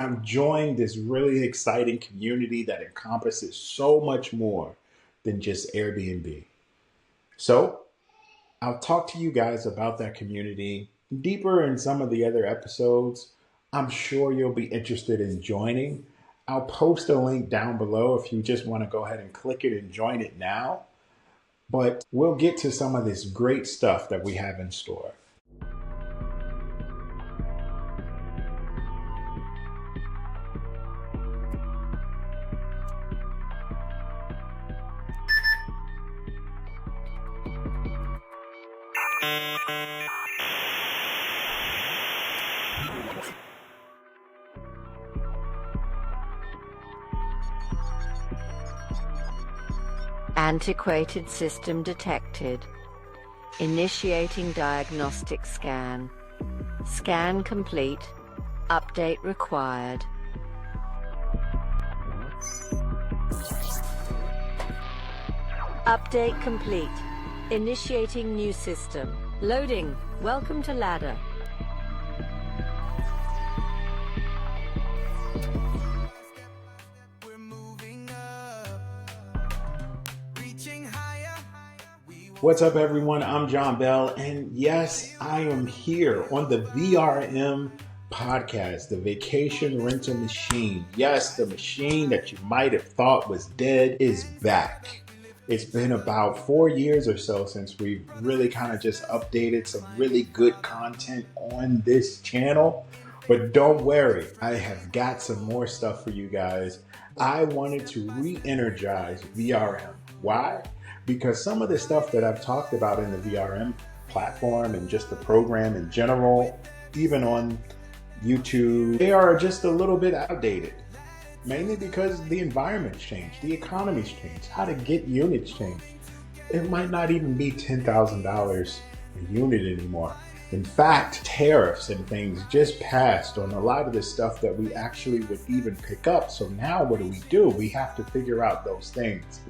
I'm joining this really exciting community that encompasses so much more than just Airbnb. So I'll talk to you guys about that community deeper in some of the other episodes. I'm sure you'll be interested in joining. I'll post a link down below if you just want to go ahead and click it and join it now. But we'll get to some of this great stuff that we have in store. Antiquated system detected. Initiating diagnostic scan. Scan complete. Update required. Update complete. Initiating new system. Loading. Welcome to ladder. What's up, everyone? I'm Jon Bell, and yes, I am here on the VRM podcast, the Vacation Rental Machine. Yes, the machine that you might have thought was dead is back. It's been about 4 years or so since we've really kind of just updated some really good content on this channel. But don't worry, I have got some more stuff for you guys. I wanted to re-energize VRM. Why? Because some of the stuff that I've talked about in the VRM platform and just the program in general, even on YouTube, they are just a little bit outdated. Mainly because the environment's changed, the economy's changed, how to get units changed. It might not even be $10,000 a unit anymore. In fact, tariffs and things just passed on a lot of the stuff that we actually would even pick up. So now what do? We have to figure out those things.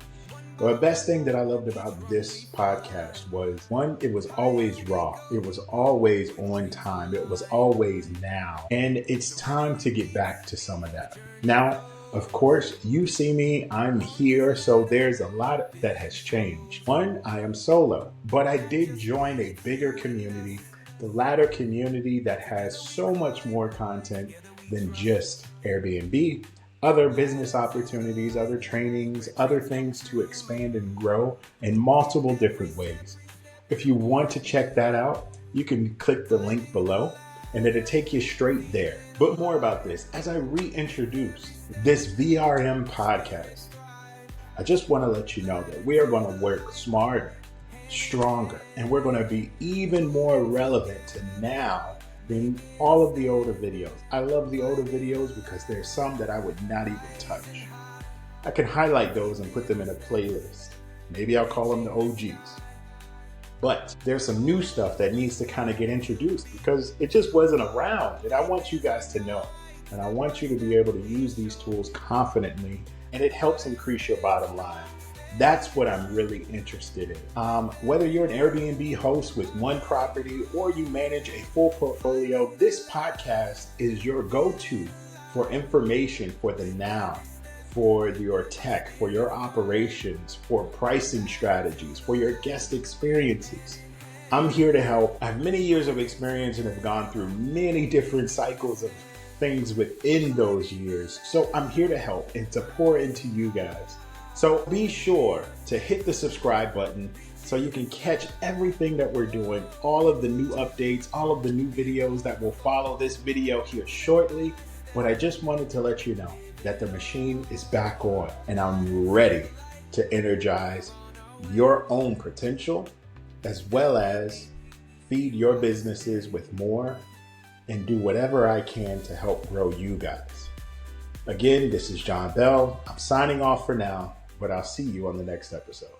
The best thing that I loved about this podcast was, one, it was always raw. It was always on time. It was always now. And it's time to get back to some of that. Now, of course, you see me, I'm here, so there's a lot that has changed. One, I am solo, but I did join a bigger community, the Ladder community that has so much more content than just Airbnb. Other business opportunities, other trainings, other things to expand and grow in multiple different ways. If you want to check that out, you can click the link below and it'll take you straight there. But more about this, as I reintroduce this VRM podcast, I just want to let you know that we are going to work smarter, stronger, and we're going to be even more relevant to now than all of the older videos. I love the older videos because there's some that I would not even touch. I can highlight those and put them in a playlist. Maybe I'll call them the OGs. But there's some new stuff that needs to kind of get introduced because it just wasn't around. And I want you guys to know. And I want you to be able to use these tools confidently, and it helps increase your bottom line. That's what I'm really interested in. Whether you're an Airbnb host with one property or you manage a full portfolio, this podcast is your go-to for information for the now, for your tech, for your operations, for pricing strategies, for your guest experiences. I'm here to help. I have many years of experience and have gone through many different cycles of things within those years. So I'm here to help and to pour into you guys. So be sure to hit the subscribe button so you can catch everything that we're doing, all of the new updates, all of the new videos that will follow this video here shortly. But I just wanted to let you know that the machine is back on and I'm ready to energize your own potential as well as feed your businesses with more and do whatever I can to help grow you guys. Again, this is Jon Bell. I'm signing off for now, but I'll see you on the next episode.